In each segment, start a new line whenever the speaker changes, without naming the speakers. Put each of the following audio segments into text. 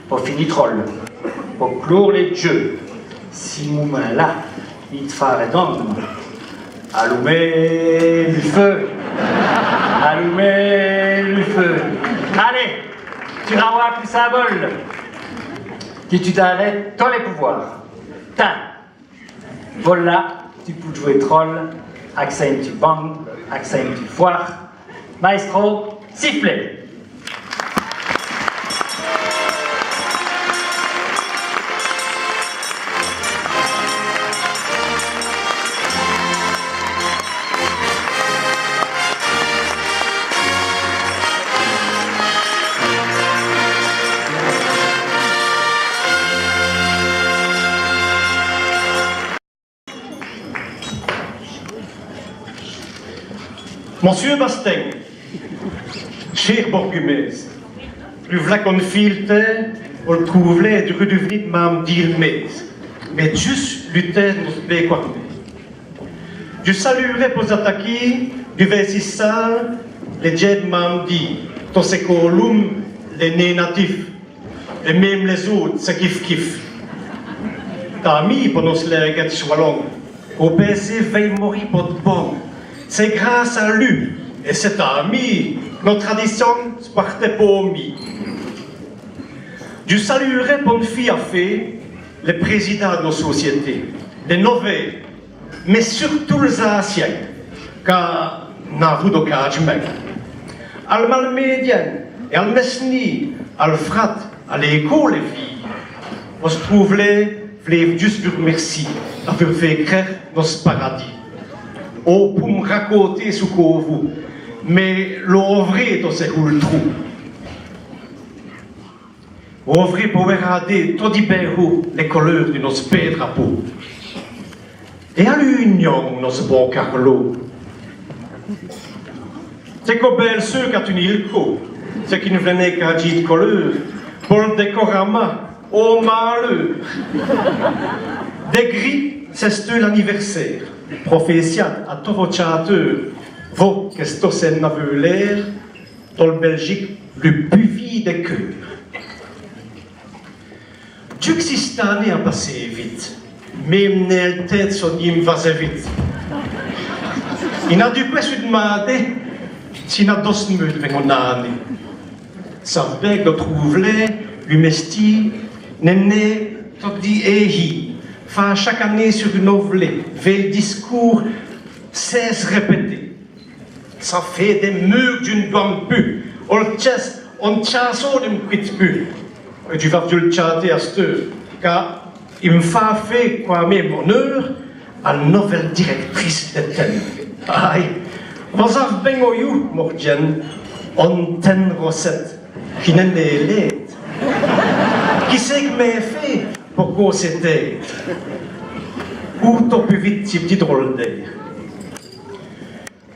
pour finir troll, pour clore les jeux. Si mon main là, il te ferait donc allumer le feu, allumer le feu. Allez, tu vas voir plus ça vole. Si tu t'arrêtes, t'as les pouvoirs. Tiens, voilà, tu peux jouer troll, accès un petit bang, accès un petit foire. Maestro, sifflet.
Monsieur Bastin, cher Borgumès, le flacon filte, on le trouverait de redevenir même d'Ilmès, mais juste lutter nous paie quoi. Je saluerai pour attaquer du Vessissal, les jets m'ont dit, dans ces columnes, les nés natifs, et même les autres, c'est kiff. T'as mis pour nous les regarder sur long, au PC veille mourir pour de bon. C'est grâce à lui et cet ami que notre tradition se partait pour mis. Je saluerai pour une fille à fait les présidents de nos sociétés, les nouvelles, mais surtout les anciens, car n'a vu d'occasion même. Al Malmédien et Al Mesni, Al Frat, à l'école les filles, on se trouve les juste pour merci d'avoir fait créer notre paradis. Oh, pour me raconter ce que vous, mais l'ouvrir dans ces roules trous. Ouvrir pour regarder tout d'ibérou les couleurs de notre père drapeau. Et à l'union, notre bon Carlo. C'est que belle ceux qui a tenu le coup, c'est qui ne venait qu'à dire de couleur, pour le décorama, au malheur. Des gris, c'est l'anniversaire. Professionnel à Torochateur, vous, qu'est-ce que c'est l'air, dans le Belgique, le buvi des cœurs. Dieu que si cette année a passé vite, même la tête son hymne va vite. Il n'a dû pas se demander s'il a d'autres mots avec mon année. Ça veut que trouver lui mesti, néné, tout dit éhi. Enfin, chaque année sur une nouvelle, le discours cesse répété. Ça fait des murs d'une bonne pu. On chasse d'une petite pu. Et tu vas le chanter à cette heure, car il me fait quoi même honneur à la nouvelle directrice de thème. Aïe, vous avez bien eu, Mordienne, on ten recette qui n'est l'aide. Qui sait que m'a fait? Pourquoi c'était? Ou t'as plus vite ces petits drôles d'air?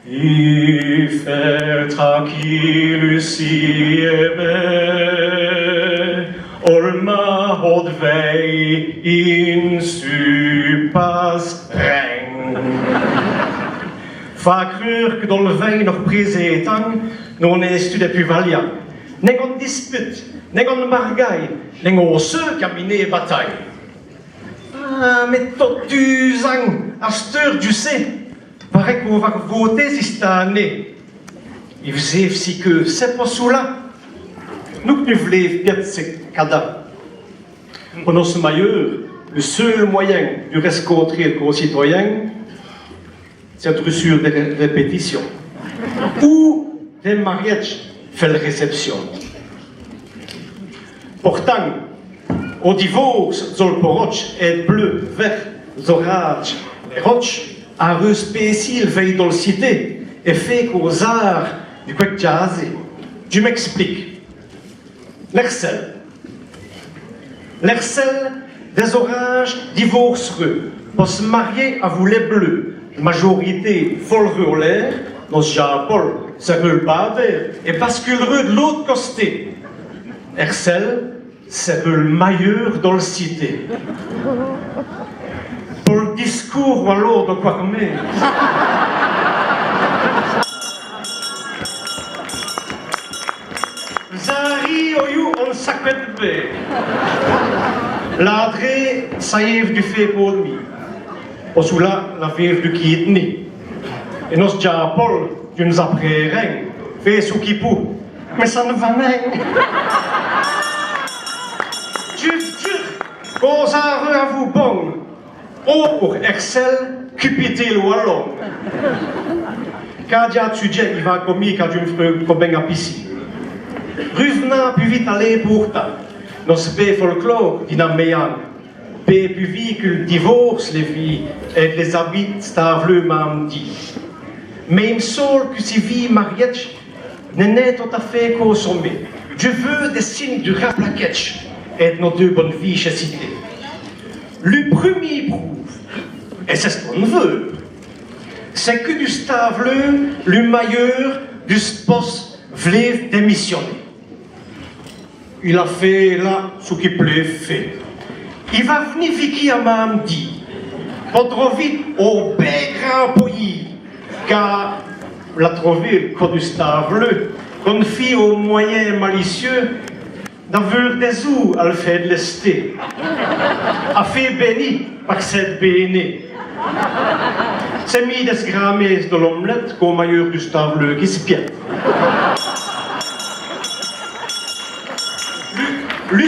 Il fait tranquille si aimé, olma haute veille, in suppas reng. Fa crure que dans le veille nos prises étant, nous on est depuis valia. N'ayons dispute, n'ayons margaille, n'ayons ceux qui a miné bataille. Ah, mais toi, tu zang, à cette heure, tu sais, paraît qu'on va voter si cette année. Il faisait si que c'est pas sous là. Nous qui nous voulons perdre ces cadavres. Pour notre meilleur, le seul moyen de rescontrer les concitoyens, c'est être sur des répétitions. Ou des mariages fait la réception. Pourtant, au divorce, zol poroch est bleu, vert, zorage, les roches, à eux spécial veille dans le cité, et fait qu'aux arts du quec jazz. Je m'explique. L'Hercel. L'Hercel, des orages divorcereux, pour se marier à vous les bleus, majorité follereux en l'air, nos Jean-Paul, c'est le pas vert, et basculereux de l'autre côté. Hercel, c'est le meilleur dans le cité. Pour le discours ou alors de Quarmé. Larry Oyou on s'appelle bé. L'adré, ça y est du fait pour lui. Au soula, la vive du kidney. Et nos diapoles, tu nous apprends rien. Fais sous qui pou. Mais ça ne va même. Dieu, qu'on s'arrête à vous bon. O pour Excel, cupité le wallon. Quand tu dis, il va commis quand tu me fais comme un piscine. Revenant plus vite aller pour ta. Nos spé folklore, dynamique. P plus vite que le divorce, les filles, et les habits, stavleux, m'en dit. Mais il me semble que si vie mariage n'est tout à fait consommée. Je veux des signes du rap plaquetch et de nos deux bonnes filles chez Cité. Le premier prouve, et c'est ce qu'on veut, c'est que du staveleux, le meilleur du poste voulait démissionner. Il a fait là ce qu'il plaît fait. Il va venir Vicky à Mamdi, pour trouver au bien grand pays, car la trouvé le code du staveleux, qu'on fit au moyen malicieux, d'avoir des ou à le faire de l'esté. A fait béni par cette béni. C'est mis des grammes de l'omelette qu'au meilleur du staveleux qui se piète. Le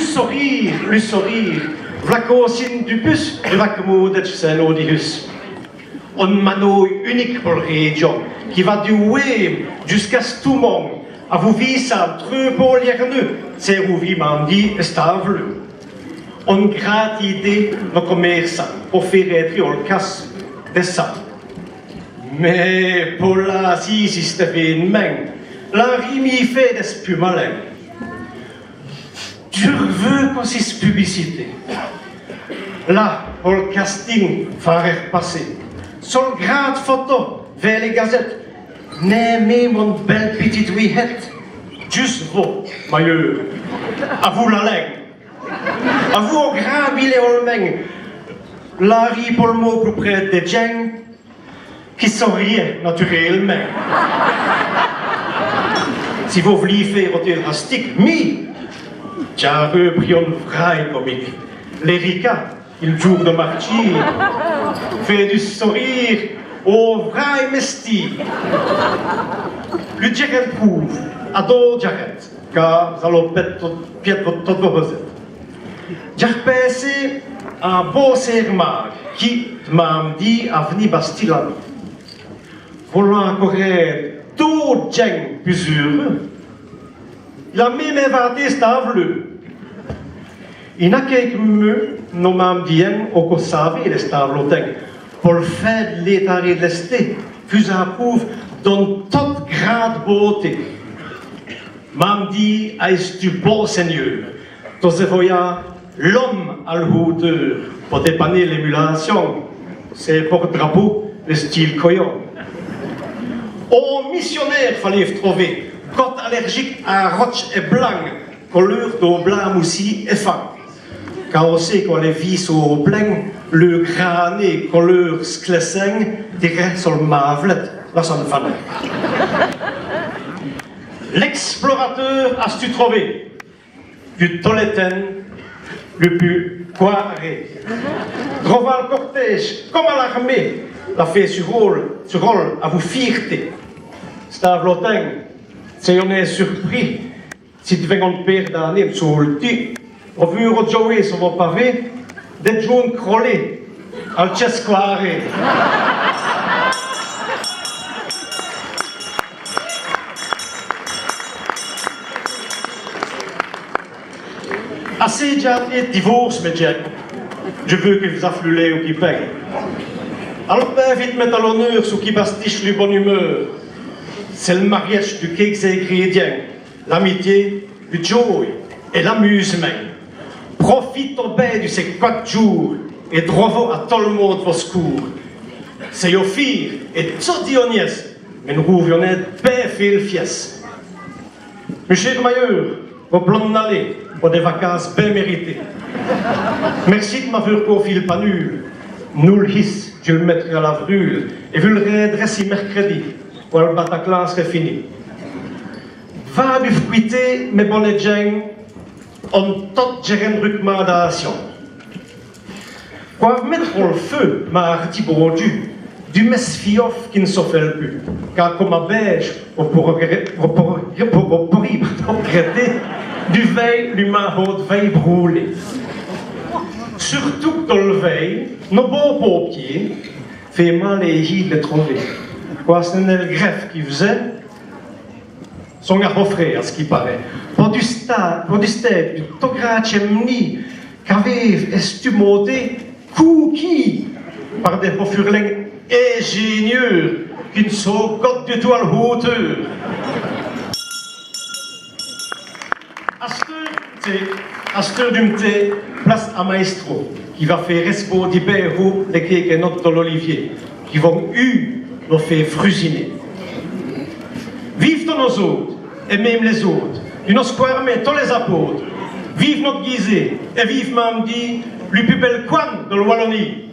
sourire, v'la cosine du bus, v'la commode c'est l'odius. On manouille unique pour la région, qui va du Wem jusqu'à Stoumont, à vous visa, Treux, Lierneux, c'est où vit Mandi et Stavleux. On gratte idée nos commerçants pour faire être le casse des ça. Mais pour là, si c'était une main, l'Henri m'y fait des spumalins. Je veux qu'on s'y publicité. Là, pour le casting, faire passer. Sur le grande photo, vers les gazettes, n'aimez mon belle petite ouillette. Juste vous, mailleur. À vous la langue. À vous au grand billet Olmeng. Larry pour le mot plus près des gens qui souriaient naturellement. Si vous vouliez faire un drastique, mais j'ai repris un vrai comique. L'Erika, il joue de martyr, fait du sourire au vrai mesti. Le Jacket prouve, adore Jacket, car ça l'a piètre toute vos recettes. J'ai repassé un beau serment qui m'a dit à venir Bastille. Voulant courir tout le gens plus heureux, il a même inventé Staveleux. Il y a quelques mots, nous m'avons dit, au Kosovo, les Stavelotins, pour le fait de l'état de l'esté, plus un pauvre dans toute grande beauté. M'avons dit, est-ce du beau Seigneur? Dans ce voyage, l'homme à la hauteur, pour dépanner l'émulation, c'est pour le drapeau, le style coyon. Au missionnaire, fallait trouver, côte allergique à roche et blanc, couleur d'eau blanc aussi et fin. Quand on sait qu'on les vit au plein, le grané couleur sclessin dirait sur le mavlet, là ça ne fait rien. L'explorateur a-tu trouvé du toletten le plus poiré. Trouva le cortège comme à l'armée, la fait sur rôle à vous fierté. Stavlotin, si on est surpris, si tu viens de perdre d'année sur le tit, on veut rejouer sur vos pavés, des jaunes crôlés, al cesquare. Assez déjà divorce, mais Jack. Je veux que vous affluez ou qui paye. Alors, ben, vite mettre à l'honneur ce qui bastiche le bonne humeur. C'est le mariage du quelques ingrédients, l'amitié, le joy et l'amusement. Profitez bien de ces 4 jours et droit à tout le monde vos secours. C'est Ophir et Tsodionies, mais nous rouvions bien fait le fies. Monsieur le Mailleur, vos plans d'aller pour des vacances bien méritées. Merci de m'avoir confié le panule. Nous le hisse, je le mettrai à la brûle et vous le réadresser mercredi, pour le Bataclan serait fini. va du fruité, mes bonnes gens, on tot gérant recommandation. Quoi mettre au feu, ma arti bordu, du mesfiof qui ne s'offre plus, car comme à beige, on pourrait regretter du veille, l'humain haute veille brûlée. Surtout dans le veille, nos beaux paupiers, fait mal les gilles de trouver. Quoi, c'est le greffe qui faisait, son frère, à ce qui paraît. Pour du stade, du tograchemni, qu'avait estumodé, cookie, par des profurlings ingénieux, qui ne sont qu'au du tout à la hauteur. Asteur du thé, place à Maestro, qui va faire respect du béro et qui est notre dans l'olivier, qui vont le faire frusiner. Vive dans nos autres, et même les autres, et nos squares, mais tous les apôtres. Vive notre Guisé, et vive Mamdi, le plus bel coin de la Wallonie.